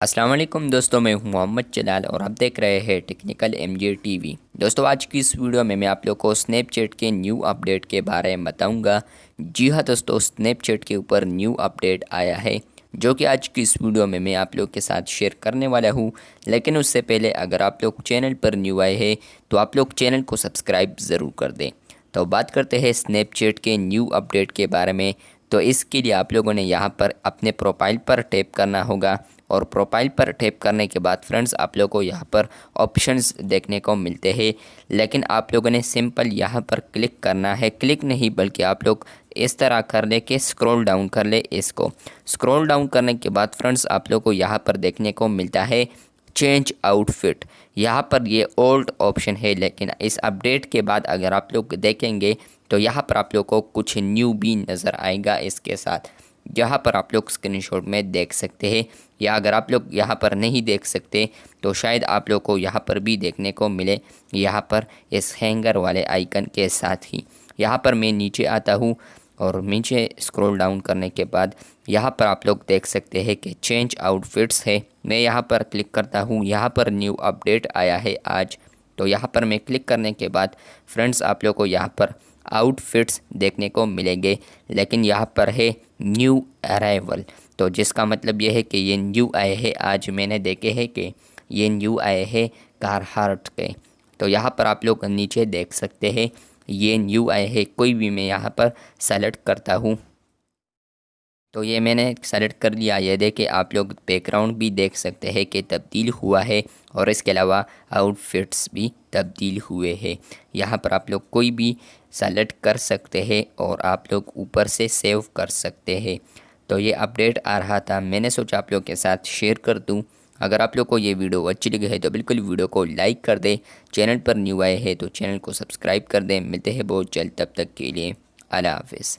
अस्सलाम वालेकुम दोस्तों, मैं हूं मोहम्मद जलाल और आप देख रहे हैं टेक्निकल एमजे टीवी। दोस्तों, आज की इस वीडियो में मैं आप लोग को स्नैपचैट के न्यू अपडेट के बारे में बताऊंगा। जी हाँ दोस्तों, स्नैपचैट के ऊपर न्यू अपडेट आया है जो कि आज की इस वीडियो में मैं आप लोग के साथ शेयर करने वाला हूं। लेकिन उससे पहले अगर आप लोग चैनल पर न्यू आए हैं तो आप लोग चैनल को सब्सक्राइब ज़रूर कर दें। तो बात करते हैं स्नैपचैट के न्यू अपडेट के बारे में। तो इसके लिए आप लोगों ने यहाँ पर अपने प्रोफाइल पर टैप करना होगा और प्रोफाइल पर टैप करने के बाद फ्रेंड्स आप लोगों को यहाँ पर ऑप्शंस देखने को मिलते हैं। लेकिन आप लोगों ने सिंपल यहाँ पर क्लिक करना है, क्लिक नहीं बल्कि आप लोग इस तरह कर ले कि स्क्रॉल डाउन कर ले। इसको स्क्रॉल डाउन करने के बाद फ्रेंड्स आप लोग को यहाँ पर देखने को मिलता है चेंज आउटफिट। यहाँ पर ये ओल्ड ऑप्शन है, लेकिन इस अपडेट के बाद अगर आप लोग देखेंगे तो यहाँ पर आप लोग को कुछ न्यू भी नज़र आएगा इसके साथ। यहाँ पर आप लोग स्क्रीनशॉट में देख सकते हैं, या अगर आप लोग यहाँ पर नहीं देख सकते तो शायद आप लोग को यहाँ पर भी देखने को मिले, यहाँ पर इस हैंगर वाले आइकन के साथ ही। यहाँ पर मैं नीचे आता हूँ और नीचे स्क्रॉल डाउन करने के बाद यहाँ पर आप लोग देख सकते हैं कि चेंज आउटफिट्स है। मैं यहाँ पर क्लिक करता हूँ, यहाँ पर न्यू अपडेट आया है आज। तो यहाँ पर मैं क्लिक करने के बाद फ्रेंड्स आप लोग को यहाँ पर आउटफिट्स देखने को मिलेंगे, लेकिन यहाँ पर है न्यू अराइवल। तो जिसका मतलब ये है कि ये न्यू आए हैं, आज मैंने देखे हैं कि ये न्यू आए हैं कारहार्ट के। तो यहाँ पर आप लोग नीचे देख सकते हैं ये न्यू आए हैं। कोई भी मैं यहाँ पर सेलेक्ट करता हूँ तो ये मैंने सेलेक्ट कर लिया। ये देखे आप लोग बैकग्राउंड भी देख सकते हैं कि तब्दील हुआ है और इसके अलावा आउटफिट्स भी तब्दील हुए हैं। यहाँ पर आप लोग कोई भी सेलेक्ट कर सकते हैं और आप लोग ऊपर से सेव कर सकते हैं। तो ये अपडेट आ रहा था, मैंने सोचा आप लोग के साथ शेयर कर दूँ। अगर आप लोग को ये वीडियो अच्छी लगी है तो बिल्कुल वीडियो को लाइक कर दें। चैनल पर न्यू आए हैं तो चैनल को सब्सक्राइब कर दें। मिलते हैं बहुत जल्द, तब तक के लिए अल्लाह हाफिज़।